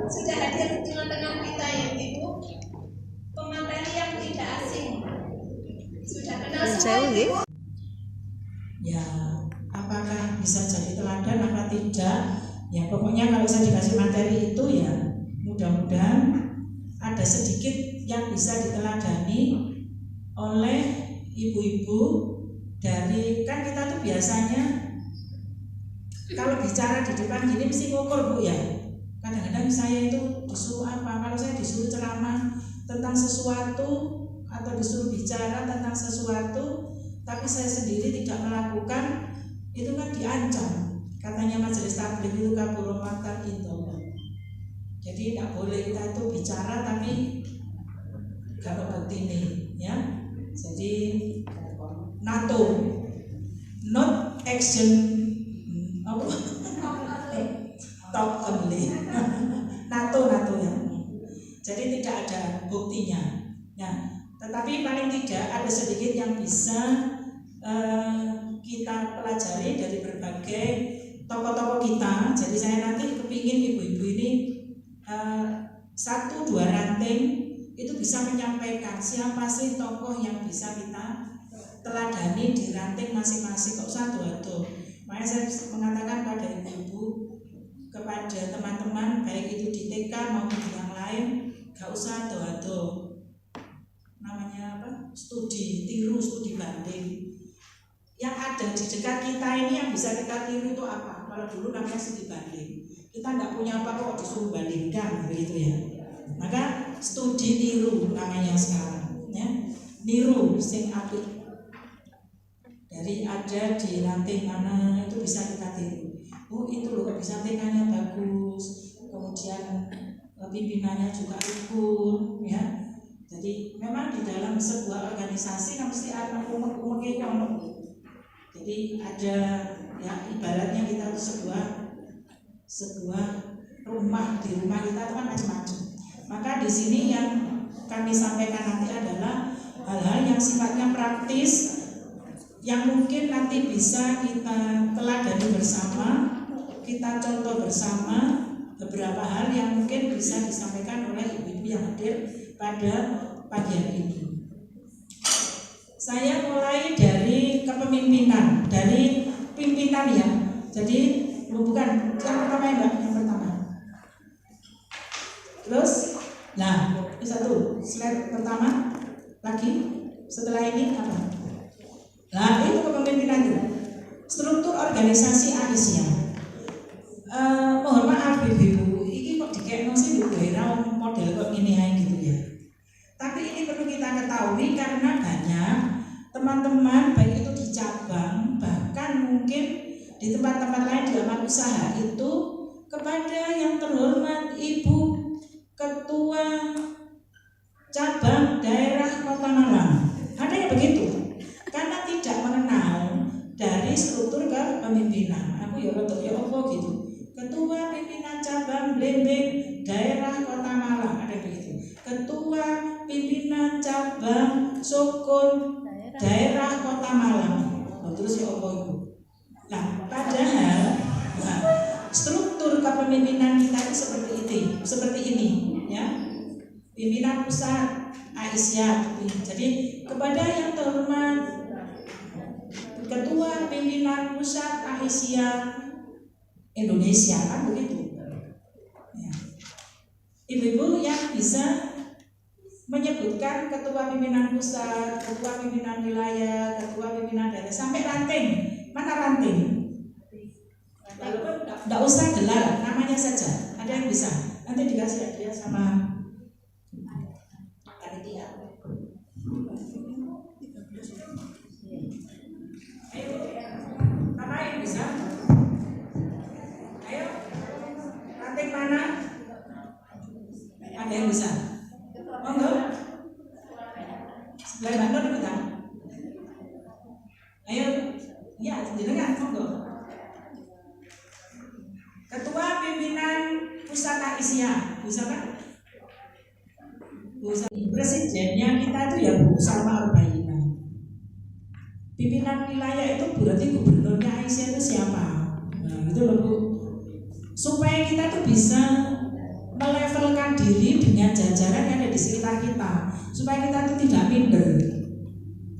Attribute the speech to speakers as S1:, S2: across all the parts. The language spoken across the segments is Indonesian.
S1: sudah hadir di tengah-tengah kita ya Ibu. Pemateri yang tidak asing. Sudah kenal semua Ibu?
S2: Ya, apakah bisa jadi teladan apa tidak? Ya pokoknya kalau saya dikasih materi itu ya mudah-mudahan ada sedikit yang bisa diteladani oleh ibu-ibu dari, kan kita tuh biasanya kalau bicara di depan gini mesti ngukur Bu ya. Kadang-kadang saya itu disuruh apa, kalau saya disuruh ceramah tentang sesuatu atau disuruh bicara tentang sesuatu tapi saya sendiri tidak melakukan, itu kan diancam. Katanya majelis tabligh itu kaburomatan itu. Jadi tidak boleh kita itu bicara tapi gak bukti nih ya. Jadi NATO not action talk only NATO ya. Jadi tidak ada buktinya. Nah, tetapi paling tidak ada sedikit yang bisa kita pelajari dari berbagai tokoh-tokoh kita. Jadi saya nanti kepingin ibu-ibu ini 1-2 ranting itu bisa menyampaikan siapa sih tokoh yang bisa kita teladani di ranting masing-masing, kok usah ado-ado. Makanya saya mengatakan pada ibu-ibu, kepada teman-teman baik itu di TK maupun di yang lain, gak usah ado-ado. Namanya apa? Studi tiru, studi banding. Yang ada di dekat kita ini yang bisa kita tiru itu apa? Kalau dulu namanya studi banding. Kita nggak punya apa kok disuruh bandingkan begitu ya. Maka studi tiru namanya sekarang ya. Niru sing apik. Dari ada di ranting mana itu bisa kita tiru. Oh itu loh bisa tingkahnya bagus. Kemudian pimpinannya juga rukun ya. Jadi memang di dalam sebuah organisasi kan mesti ada umek-umek yang. Jadi ada ya ibaratnya kita itu sebuah rumah, di rumah kita itu kan macam-macam. Maka di sini yang kami sampaikan nanti adalah hal-hal yang sifatnya praktis yang mungkin nanti bisa kita teladani bersama, kita contoh bersama beberapa hal yang mungkin bisa disampaikan oleh ibu-ibu yang hadir pada pagi hari ini. Saya mulai dari kepemimpinan, dari pimpinan ya. Jadi bukan yang pertama ya Mbak, yang pertama. Terus, nah satu slide pertama lagi. Setelah ini apa? Nah itu kepemimpinan itu. Struktur organisasi Aisyah. Mohon maaf ibu-ibu, ini kok dikekno sih Bu Hera model kok gini aja gitu ya. Tapi ini perlu kita ketahui karena banyak teman-teman baik itu di cabang bahkan mungkin di tempat-tempat lain di amal usaha itu kepada yang terhormat Ibu Ketua Cabang Daerah Kota Malang. Ada yang begitu karena tidak mengenal dari struktur kepemimpinan. Aku ya rotok ya apa gitu. Ketua Pimpinan Cabang Blembing Daerah Kota Malang, ada begitu. Ketua Pimpinan Cabang Sukun Daerah Kota Malang. Terus ya apa itu? Nah, padahal struktur kepemimpinan kita itu seperti ini, ya. Pimpinan pusat Aisyah. Jadi kepada yang terhormat Ketua Pimpinan Pusat Aisyah Indonesia kan begitu. Ya. Ibu-ibu yang bisa menyebutkan ketua pimpinan pusat, ketua pimpinan wilayah, ketua pimpinan daerah sampai ranting. Mana ranting? Walaupun tidak usah gelar, namanya saja. Ada yang bisa. Nanti dikasih hadiah sama panitia. Ayo, apa yang bisa? Ayo, ranting mana? Ada yang bisa? Monggo. Sebelah Bandung kita. Ayo, ya, jenengan monggo. Ketua Pimpinan Pusat Aisyah, bisa kan? Presidennya kita itu ya Bu Salma Al-Bayyinah. Pimpinan wilayah itu berarti gubernurnya Aisyah itu siapa? Nah, itu loh Bu. Supaya kita tuh bisa melevelkan diri dengan jajaran yang ada di sekitar kita supaya kita itu tidak minder.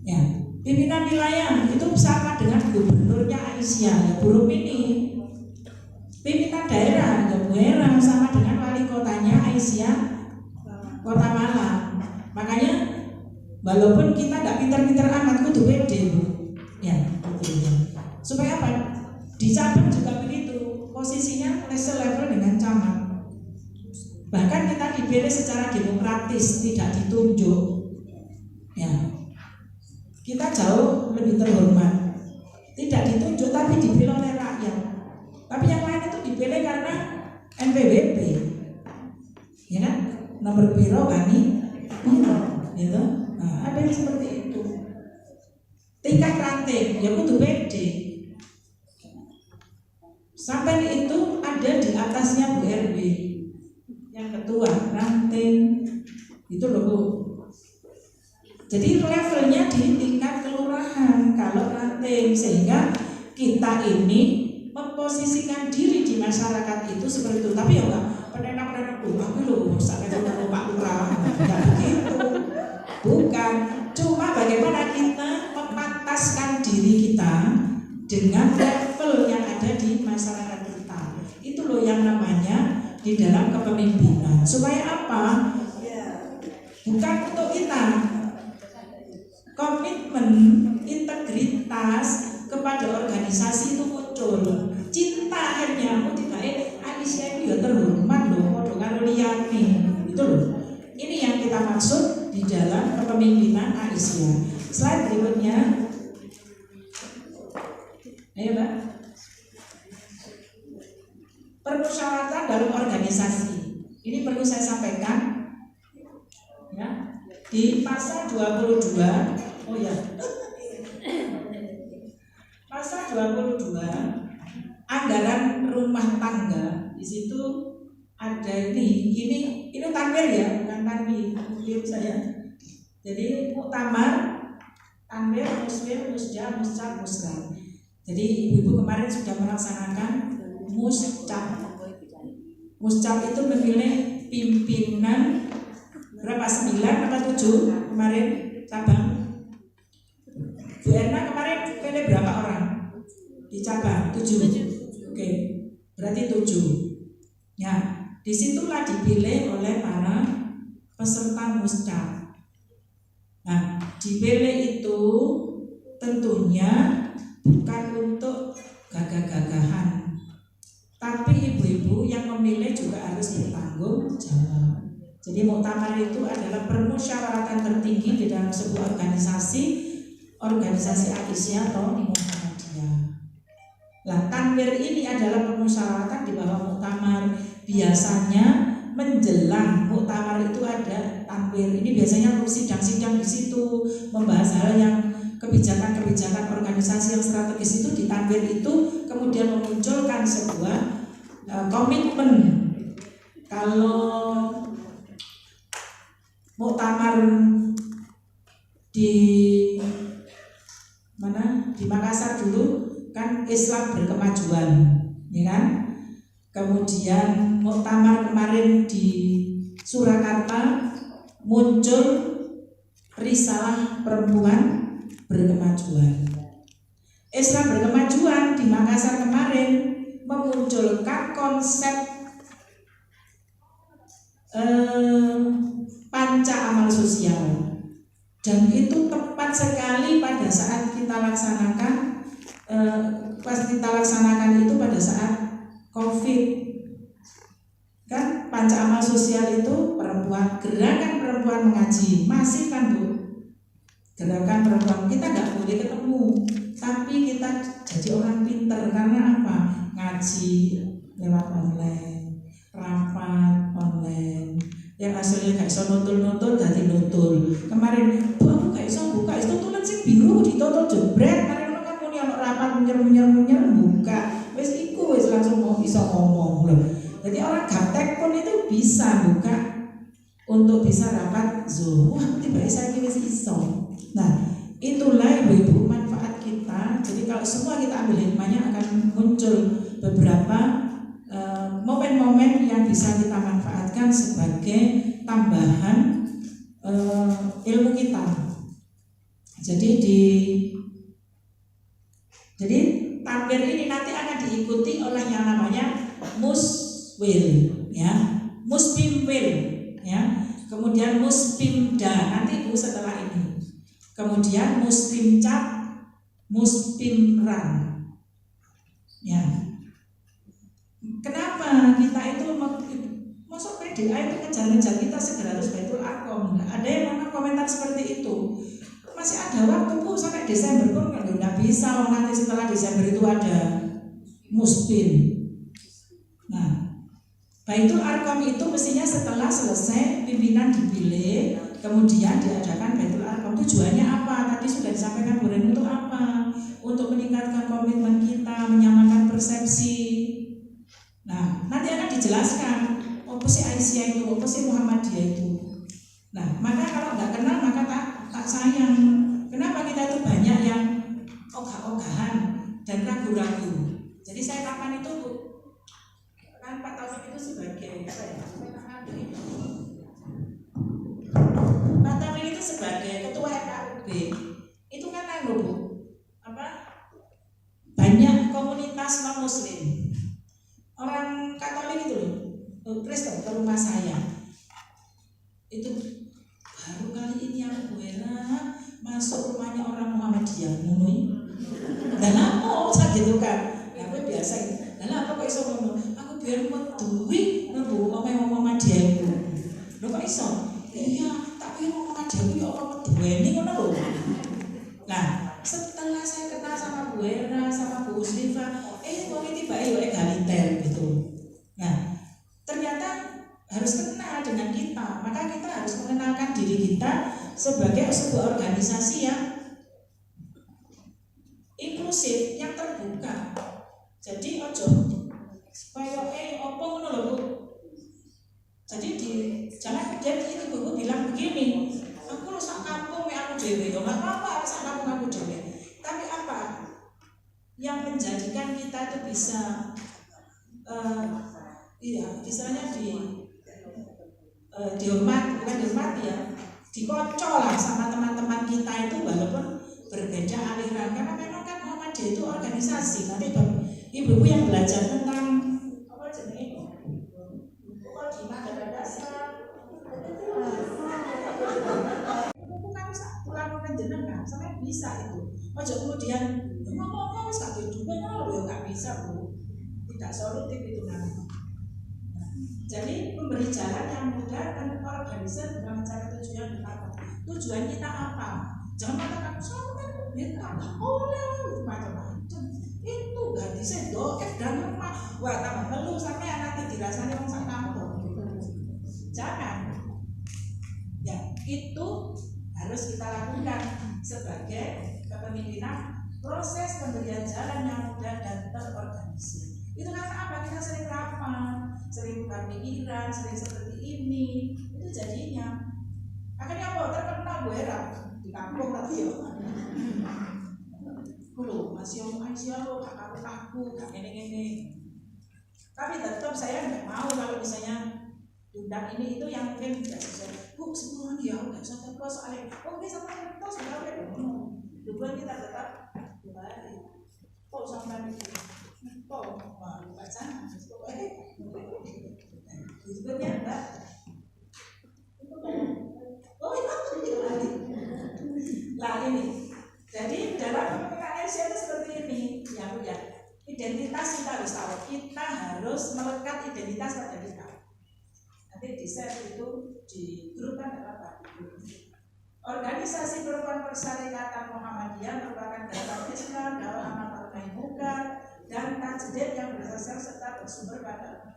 S2: Ya, pimpinan wilayah itu sama dengan gubernurnya Aisyah, ya Bu Rumini. Pimpinan daerah, ya Bu Hera, sama dengan wali kotanya Aisyah, Kota Malang. Makanya walaupun kita tidak pinter-pinter amat, kudu pede, Bu. Ya, betul ya. Supaya apa? Di cabang juga begitu, posisinya level dengan camat. Bahkan kita dipilih secara demokratis, tidak ditunjuk. Ya, kita jauh lebih terhormat. Tidak ditunjuk tapi dipilih oleh rakyat. Tapi yang lain itu dipilih karena NPWP, ya kan? Nomor biro kami, gitu. Nah, ada yang seperti itu. Tingkat ranting, ya kudu pede. Sampai itu ada di atasnya Bu RW, yang ketua ranting, itu loh Bu. Jadi levelnya di tingkat kelurahan kalau ranting, sehingga kita ini memposisikan diri di masyarakat itu seperti itu. Tapi ya enggak penenak-penenak tuh, aku loh sampai ketemu Pak Lurah, enggak begitu. Bukan, cuma bagaimana kita memantaskan diri kita dengan level yang ada di masyarakat kita. Itu loh yang namanya di dalam kepemimpinan. Supaya apa? Bukan untuk kita. Komitmen, integritas kepada organisasi itu muncul. Cinta akhirnya mau tiba-tiba Aisyah itu ya terhormat loh, podo karo liyane. Itu loh. Ini yang kita maksud di dalam kepemimpinan Aisyah. Slide berikutnya. Ayo Mbak. Permusyawaratan dalam organisasi. Ini perlu saya sampaikan. Ya. Di pasal 22, oh ya. Pasal 22 anggaran rumah tangga, di situ ada ini tanwir ya, bukan tanwir, lihat saya. Jadi muktamar, tanwir, muswir, musja, muscap, musran. Jadi ibu-ibu kemarin sudah melaksanakan muscap. Muscap itu memilih pimpinan berapa, 9 atau 7 kemarin cabang. Bu Erna kemarin pilih berapa orang di cabang? 7. Oke, berarti 7. Ya, disitulah dipilih oleh para peserta muscap. Nah, dipilih itu tentunya bukan untuk gagah-gagahan, tapi ibu-ibu yang memilih juga harus bertanggung jawab. Jadi muktamar itu adalah permusyawaratan tertinggi di dalam sebuah organisasi Aisyah atau Muhammadiyah. Lah, tanwir ini adalah permusyawaratan di bawah muktamar. Biasanya menjelang muktamar itu ada tanwir. Ini biasanya sidang-sidang di situ membahas hal yang kebijakan-kebijakan organisasi yang strategis itu. Di tanwir itu kemudian memunculkan sebuah komitmen. Kalau muktamar di mana, di Makassar dulu kan Islam berkemajuan, ya kan? Kemudian muktamar kemarin di Surakarta muncul risalah perempuan berkemajuan. Islam berkemajuan di Makassar kemarin memunculkan konsep panca amal sosial, dan itu tepat sekali pada saat kita laksanakan itu pada saat COVID kan. Panca amal sosial itu perempuan, gerakan perempuan mengaji masih kan Bu, gerakan perempuan. Kita nggak boleh ketemu, tapi kita jadi orang pinter karena apa? Ngaji lewat online, rapat online. Yang hasilnya gak iso nutul-nutul dadi nutul. Kemarin Bu aku gak iso buka, itu tulen sing biru ditutul jebret. Mari ono kan muni ono rapat munyer-munyer buka. Wis iku wis langsung mau iso ngomong lho. Jadi orang gaptek pun itu bisa buka untuk bisa rapat Zoom. Wah, tiba-tiba saya wis iso. Nah, itulah ibu-ibu manfaat kita. Jadi kalau semua kita ambil hikmahnya akan muncul beberapa momen-momen yang bisa kita manfaatkan Jadi takbir ini nanti akan diikuti oleh yang namanya muswil, ya, musbimwil, ya, kemudian musbimda nanti Bu setelah ini, kemudian musbimcap, musbimran, ya. Kenapa kita itu masuk PDA itu ngejar-ngejar kita segera harus Baitul Arqam? Ada yang memang komentar seperti itu. Masih ada waktu Bu sampai Desember pun nggak bisa. Nanti setelah Desember itu ada musbin. Nah, Baitul Arqam itu mestinya setelah selesai pimpinan dipilih, kemudian diadakan Baitul Arqam. Tujuannya apa? Tadi sudah disampaikan Bu Ren, untuk apa? Untuk meningkatkan komitmen kita, menyamakan persepsi. Nah, nanti akan dijelaskan apa sih Aisyah itu, apa sih Muhammadiyah itu. Nah, maka kalau nggak kenal maka tak sayang. Kenapa kita itu banyak yang ogah-ogahan dan ragu-ragu. Jadi saya kapan itu Bu, kan Pak Taufik itu sebagai apa ya? Pak Taufik itu sebagai ketua FKUB itu kan Bu, apa? Banyak komunitas non Muslim. Orang Katolik itu loh, Kristen ke rumah saya. Itu baru kali ini aku masuk rumahnya orang Muhammadiyah ngomong. Dan apa usah gitu kan? Aku biasa gitu. Dan apa kok iso ngomong? Aku biar meduwi nemu ngomong Muhammadiyah itu. Lho kok iso? Iya, tapi Muhammadiyah itu ya apa meduweni ngono lho. Nah, setelah saya kenal sama Bu Hera, sama Bu Uslifa, wong iki bae yo egaliter gitu. Nah, ternyata harus kenal dengan kita, maka kita harus mengenalkan diri kita sebagai sebuah organisasi yang inklusif, yang terbuka. Jadi ojo supaya opo ngono lho Bu. Jadi jangan jadi ibu-ibu bilang begini, aku lu sak kampung aku dhewe, yo enggak apa-apa sak kampung aku dhewe. Tapi apa yang menjadikan kita itu bisa istilahnya dihormati, bukan dihormati ya, dikocok lah sama teman-teman kita itu walaupun berbeda aliran, karena memang kan Muhammadiyah itu organisasi. Nanti ibu-ibu yang belajar tentang apa jenis itu Mukadimah Dasar bukan pulang penjenengan sampai bisa itu. Ojo kemudian ngomong wis tak juga yo gak bisa Bu. Tidak solutif itu nanti. Jadi memberi jalan yang mudah dan organisasi dengan mencari tujuan apa? Tujuan kita apa? Jangan katakan sama kan kita oleh macam-macam. Itu ganti sendok dan rumah. Wah tambah telu sampai nanti dirasani orang sak kampung. Jangan. Ya itu harus kita lakukan sebagai kepemimpinan, proses pemberian jalan yang mudah dan terorganisir. Itu karena apa? Kita sering rapat, sering tukar pikiran, sering seperti ini. Itu jadinya. Akhirnya apa? Terkenal Bu Hera di kampung tadi ya. Kulo masih omong Aisyah lo, kakak aku, gak ini. Tapi tetap saya nggak mau kalau misalnya undang ini itu yang mungkin tidak sesuai. Bu, semua dia nggak usah terpuas soalnya. Oh, bisa pakai terus sudah ada. Dua kita tetap kembali. Oh, sampai itu. Oh, baca. Sebetulnya enggak. Oh, itu lagi. Lah ini. Jadi dalam pemerintahan Indonesia itu seperti ini, ya Bu ya. Identitas kita harus tahu. Kita harus melekat identitas pada kita. Nanti di share itu di grup kan apa? Organisasi Perempuan Persyarikatan Muhammadiyah merupakan dakwah Islam, dakwah amal ma'ruf munkar dan tajdid yang berdasarkan serta bersumber pada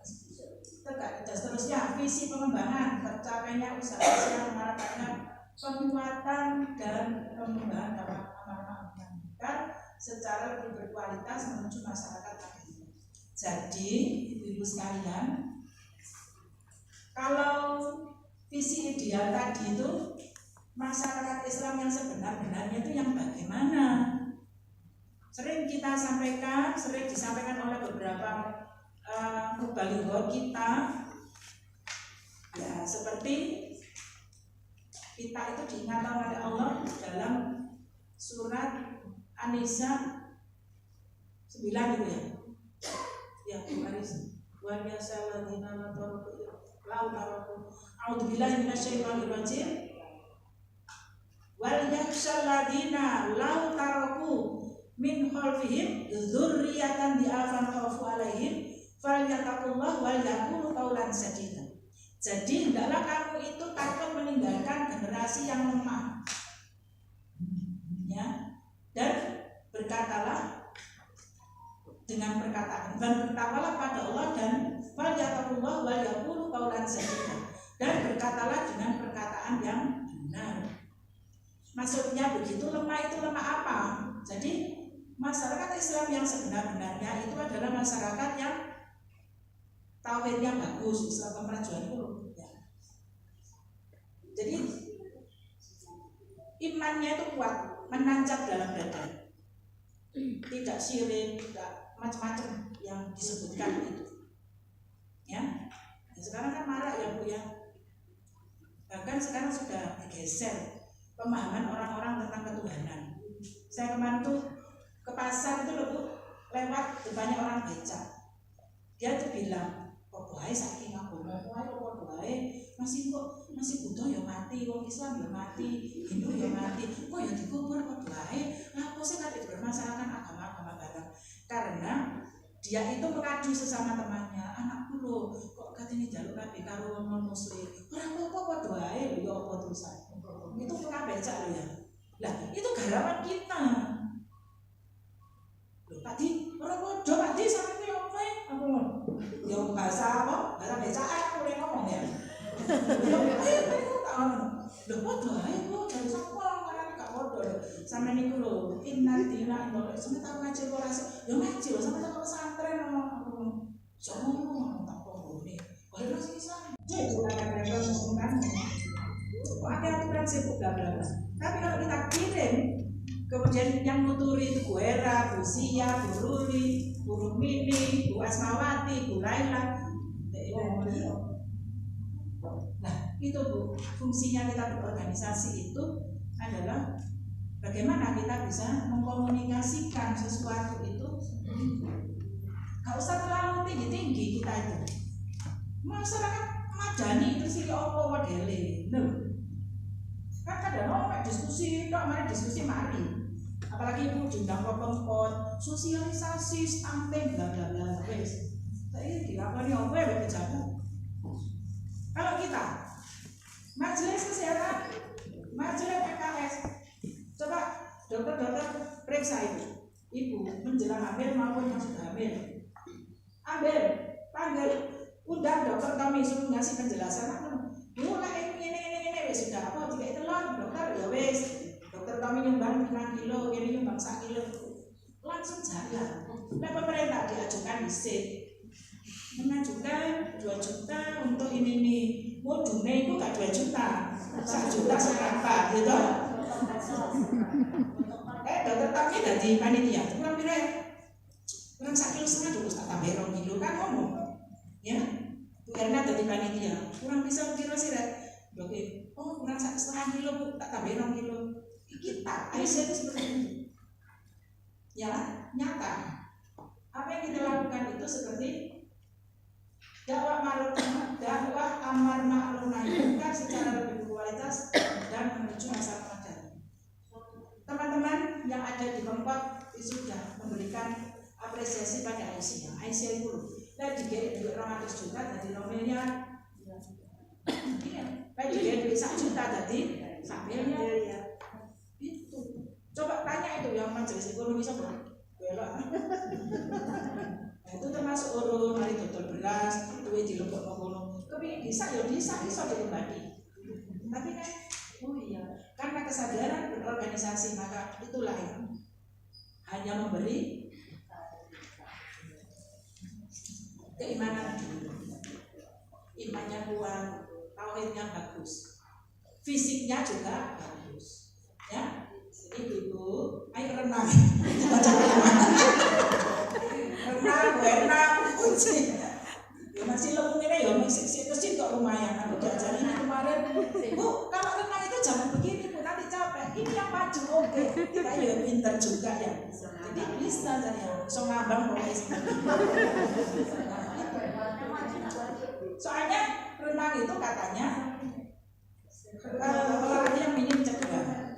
S2: tegak. Dan seterusnya visi pengembangan tercapainya usaha yang mengarahkan penguatan dan pengembangan dakwah amal ma'ruf munkar secara lebih berkualitas menuju masyarakat akhirnya. Jadi ibu-ibu sekalian, kalau visi ideal tadi itu masyarakat Islam yang sebenar-benarnya itu yang bagaimana? Sering kita sampaikan, sering disampaikan oleh beberapa mubaligho kita, ya seperti kita itu diingatkan oleh Allah dalam surat An-Nisa 9 itu ya. Ya, Bu Aris. Wa yasalladina la taraku la taraku. A'udzubillahi minasyaitonir rajim. Wal yasalladina la taraku min khalfihim dzurriyyatan di'afan khaufu alaihim falyattaqullah wal yaqulu qaulan sadida. Jadi hendaklah kamu itu takut meninggalkan generasi yang lemah. Ya. Dan berkatalah dengan perkataan dan bertakwalah pada Allah dan falyattaqullah wal yaqulu qaulan sadida. Dan berkatalah dengan perkataan yang benar. Maksudnya begitu, lemah itu lemah apa? Jadi masyarakat Islam yang sebenar-benarnya itu adalah masyarakat yang tauhidnya bagus, Islam kemajuan itu. Ya. Jadi imannya itu kuat, menancap dalam dada, tidak syirik, tidak macam-macam yang disebutkan itu. Ya, dan sekarang kan marak ya Bu ya. Bahkan sekarang sudah digeser pemahaman orang-orang tentang ketuhanan. Saya kemarin tuh ke pasar itu loh Bu, lewat depannya orang becak. Dia tuh bilang, kok wae saking agama, kok wae masih Buddha ya mati, wong Islam ya mati, Hindu ya mati, kok ya dikubur kok wae. Lah kok sih nanti bermasalahkan agama-agama bareng. Karena dia itu mengadu sesama temannya, anakku loh, kok katanya jalur nabi karo non muslim, ora apa-apa kok wae lho ya apa terusan. Itu pernah becak loh ya. Lah itu garapan kita. Loh tadi orang bodoh tadi sampai itu apa ya? Apa ya bahasa apa? Bahasa becak aku boleh ngomong ya. Loh bodoh aja kok dari sapa karena gak bodoh. Sampai niku lho, inna dina inna sampe tak ngaji kok rasa. Ya ngaji lho sampe tak pesantren ngono. Sopo ngono tak ngene. Kalau masih Islam. Jadi mereka ngomongkan ada aturan sibuk bla bla bla. Tapi kalau kita kirim, kemudian yang nuturi itu Bu Era, Bu Sia, Bu Ruli, Bu Rumini, Bu Asmawati, Bu Laila. Nah itu Bu, fungsinya kita berorganisasi itu adalah bagaimana kita bisa mengkomunikasikan sesuatu itu. Gak usah terlalu tinggi-tinggi kita itu. Masyarakat madani itu sih apa modele. Kan kadang-kadang diskusi, mari diskusi mari. Apalagi ibu diundang kelompok sosialisasi, stunting, bla bla bla. Wes, saya dilakoni apa ya bekerjaku. Kalau kita majelis kesehatan, majelis PKS, coba dokter-dokter periksa ibu menjelang hamil maupun yang sudah hamil. Ambil, panggil, undang dokter kami suruh ngasih penjelasan. Mulai ini sudah apa? Jika itu lah dokter ya wes. Dokter kami nyumbang 5 kilo, ini nyumbang 1 kilo, langsung jalan. Nah pemerintah diajukan bisik, mengajukan 2 juta untuk ini. Modulnya itu gak 2 juta, 1 juta seberapa, gitu. Dokter kami dari panitia, kurang berapa? Kurang 1,5 kilo dulu, tak tambah 2 kilo kan ngomong, ya. Bu Erna dari panitia, kurang bisa kilo sih rek. Oke, oh kurang 1,5 kilo Bu, tak tambah 2 kilo. Kita, Aisyah itu seperti itu. Ya, nyata. Apa yang kita lakukan itu seperti dakwah amar ma'ruf nahi munkar secara lebih berkualitas dan menuju masyarakat modern. Teman-teman yang ada di tempat sudah memberikan apresiasi pada Aisyah. Aisyah itu dan juga 200 juta dari nominalnya. Iya, kan juga duit 1 juta tadi sambilnya. Itu. Coba tanya itu yang majelis ekonomi sama belok. Nah, itu termasuk urun mari total beras, duit di lembok ngono. Kepingin bisa ya bisa dikembali. Tapi kan oh iya, karena kesadaran berorganisasi maka itulah yang hanya memberi keimanan dulu. Imannya kuat, tauhidnya bagus, fisiknya juga bagus. Ya, ibu-ibu, ayo renang. Renang, kunci. Ya masih lembung ini ya, masih kok lumayan. Aku diajarin kemarin, Bu, kalau renang itu jangan begini, Bu, nanti capek. Ini yang maju, oke. Tidak juga ya. Jadi bisa saya so ngabang pokoknya. Soalnya renang itu katanya olahraga yang minim cedera.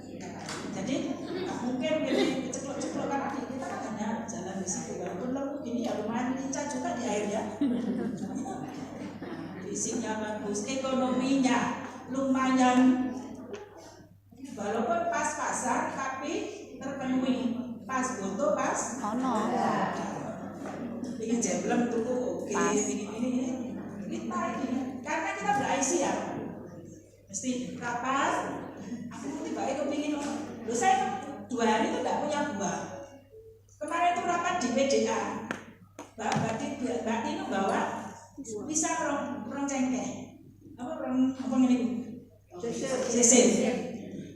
S2: Jadi nggak mungkin ini ceklok-ceklok kan kita kan hanya jalan di situ. Walaupun lalu ini ya lumayan lincah juga di air ya. Fisiknya bagus, ekonominya lumayan. Walaupun pas-pasan tapi terpenuhi. Pas foto pas.
S3: Oh no.
S2: Ingin jeblem tuh oke. Ini. Kita ini karena kita ber-IC ya. Mesti rapat. Aku tiba-tiba kepingin loh, saya 2 hari itu tidak punya buah. Kemarin itu rapat di PDA, Mbak Tino bawa bisa orang cengkeh, apa ini? Sesir.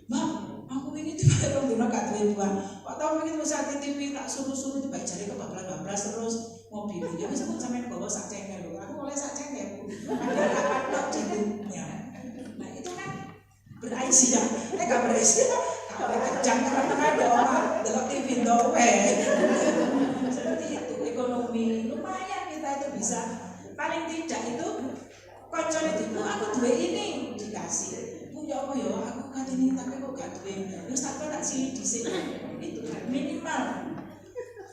S2: Mbak, aku ini tiba-tiba guna gak duwe buah. Kok tau begitu saat TV tak suruh-suruh tiba jari kebablas terus mobil. Ya bisa pun sampai bawa sak cengkeh loh. Aku boleh sak cengkeh. Ada rapat tok jadinya. Nah itu kan ber-IC ya, gak ber-IC ya. Kalau kejam karena ada orang delok TV dowe. Seperti itu ekonomi lumayan kita itu bisa. Paling tidak itu konco itu aku duwe ini dikasih. Bu ya apa ya aku katanya tapi kok gak duwe. Terus tak sih dhisik. Itu minimal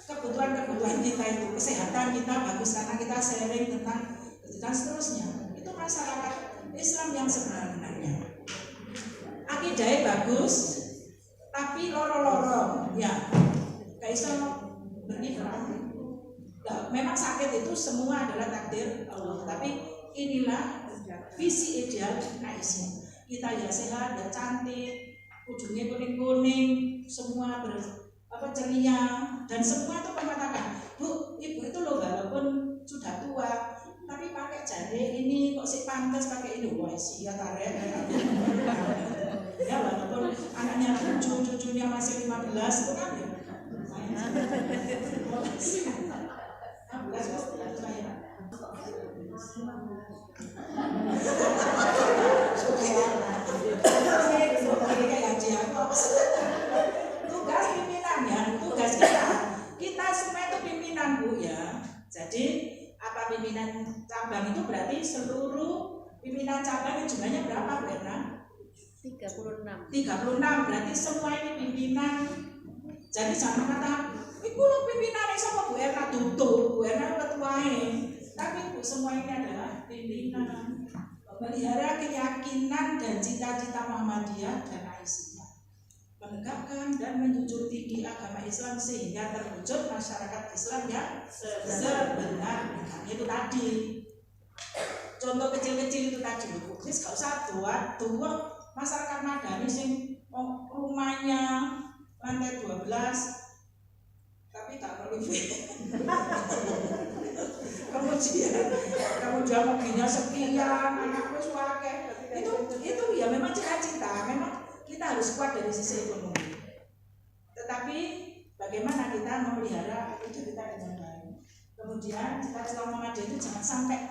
S2: kebutuhan kita itu kesehatan kita bagus karena kita sharing tentang dan seterusnya. Itu masyarakat Islam yang sebenarnya. Akidahnya bagus, tapi loro-loro, ya, gak bisa berikhram. Nah, memang sakit itu semua adalah takdir Allah, tapi inilah visi ideal Aisyah. Kita ya sehat, ya cantik, ujungnya kuning-kuning, semua ceria, dan semua itu mengatakan, Bu, ibu itu loh walaupun sudah tua, tapi pakai jari ini kok sih pantas pakai ini, wah ya tarik. Ya walaupun anaknya cucunya masih 15 itu kan ya. Tugas pimpinan ya, tugas kita semua itu pimpinan Bu ya. Jadi apa pimpinan cabang itu berarti seluruh pimpinan cabang jumlahnya berapa Bu Erna? 36 berarti semua ini pimpinan. Jadi jangan kata iku lho pimpinan sama Bu Erna tutup, Bu Erna ketuae. Tapi Bu semua ini adalah pimpinan. Memelihara keyakinan dan cita-cita Muhammadiyah dan Aisyah. Menegakkan dan menjunjung tinggi agama Islam sehingga terwujud masyarakat Islam yang sebenarnya. Itu tadi. Contoh kecil-kecil itu tadi. Wis gak usah tua masyarakat Madani sing rumahnya lantai 12 tapi tak perlu kemudian mobilnya sekian, anakku suake itu ya memang cita-cita, memang kita harus kuat dari sisi ekonomi. Tetapi bagaimana kita memelihara itu kita dengan baik. Kemudian cita-cita Muhammadiyah itu jangan sampai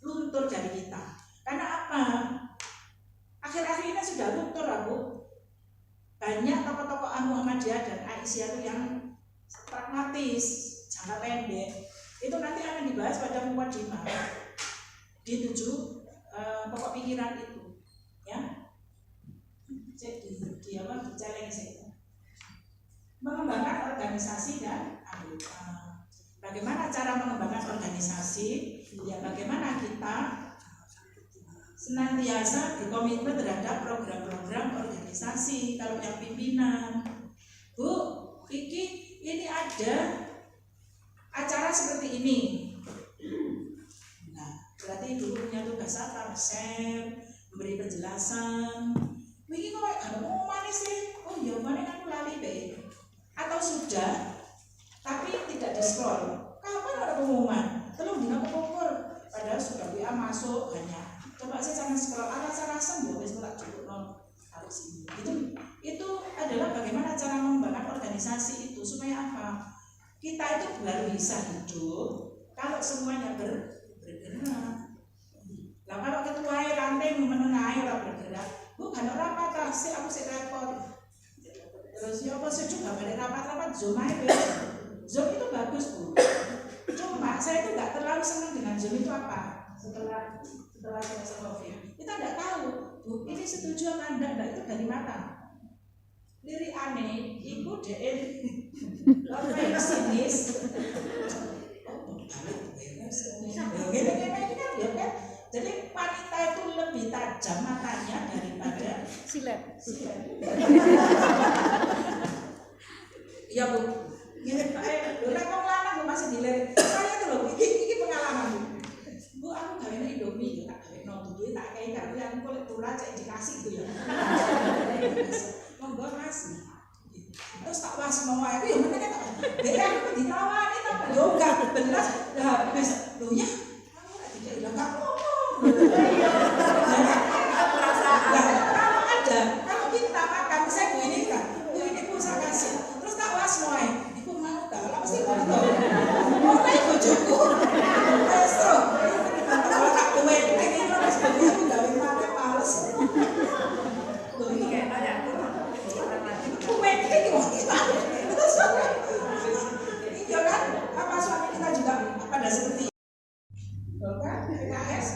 S2: luntur dari kita. Karena apa? Akhir-akhir ini sudah luntur aku. Banyak tokoh-tokoh Muhammadiyah dan Aisyah itu yang pragmatis, jangka pendek. Itu nanti akan dibahas pada Muqaddimah di 7 pokok pikiran itu, ya. Jadi di challenge itu. Mengembangkan organisasi dan anggota. Bagaimana cara mengembangkan organisasi? Ya bagaimana kita senantiasa berkomitmen terhadap program-program organisasi. Kalau yang pimpinan, Bu, ini ada acara seperti ini. Nah, berarti dulu punya tugas apa? Share, memberi penjelasan. Ini kok ada pengumuman sih? Oh iya, mana aku lali be. Atau sudah, tapi tidak di-scroll. Kapan ada pengumuman? Telung dina kepungkur. Padahal sudah WA masuk hanya. Coba saya jangan scroll, rasa-rasa ya wis ora cukup harus ini. Itu adalah bagaimana cara mengembangkan organisasi itu supaya apa? Kita itu baru bisa hidup kalau semuanya bergerak. Lah kalau ketua ranting menengahi ora bergerak, bukan rapat sih aku sih repot. Terus ya apa sih juga balik rapat Zoom aja. Zoom itu bagus Bu. Cuma saya itu nggak terlalu senang dengan Zoom itu apa? Setelah selesai COVID, kita nggak tahu Bu, ini setuju apa enggak itu dari mana? Lirik aneh, ibu deh, orang yang sinis. Jadi wanita itu lebih tajam matanya daripada
S3: silet.
S2: Iya Bu, gini, lek wong lanang Bu masih dilirik. Saya itu loh, ini pengalaman Bu, aku gawe Indomie, tak gawe duit, tak kayak kartu yang kulit tulah cek dikasih itu ya. Monggo Mas. Terus tak was mau aku ya mana kan? Beda aku ditawani tapi yo enggak belas habis lho ya. Kamu enggak tidak bilang enggak ngomong. Kalau ada, kalau kita makan saya Bu ini enggak. Bu ini Bu saya kasih. Terus tak was mau ibu mau enggak? Lah mesti mau enggak. Ora bojoku. Besok. Kalau tak kowe iki terus aku gawe pakai males. Iya kan? Apa suami kita juga pada seperti kan? PKS.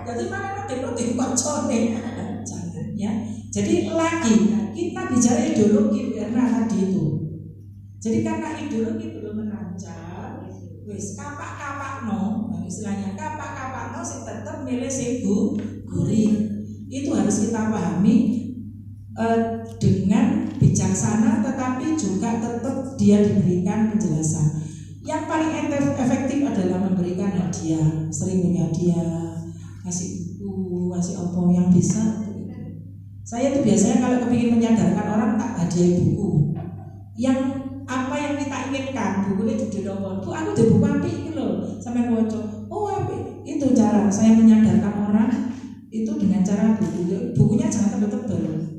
S2: Jadi mana roti koncone? Jangan ya. Jadi lagi kita bicara ideologi karena tadi itu. Jadi karena ideologi belum menancap, wis kapak-kapakno, istilahnya kapak-kapakno sing tetep milih sing gurih. Itu harus kita pahami dengan bijaksana, tetapi juga tetap dia diberikan penjelasan. Yang paling efektif adalah memberikan hadiah, sering beri hadiah, kasih buku, kasih apa yang bisa. Saya tuh biasanya kalau kepingin menyadarkan orang tak hadiah buku. Yang apa yang kita inginkan, bukunya judul apa? Bu, aku ada buku api ini loh, sampai waca. Oh api, itu cara saya menyadarkan orang itu dengan cara buku. Bukunya jangan tebel-tebel.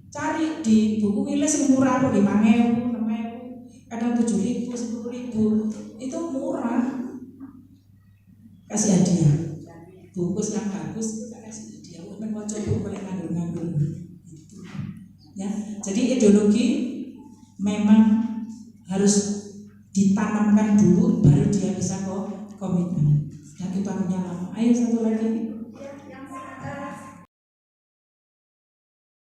S2: Cari di buku Wiles yang murah, 5.000, 6.000, kadang 7.000, 10.000, itu murah. Kasih hadiah, bungkus yang bagus itu tak kasih hadiah. Mau coba boleh nganggur. Ya, jadi ideologi memang harus ditanamkan dulu, baru dia bisa komitmen. Dan itu artinya lama. Ayo satu lagi.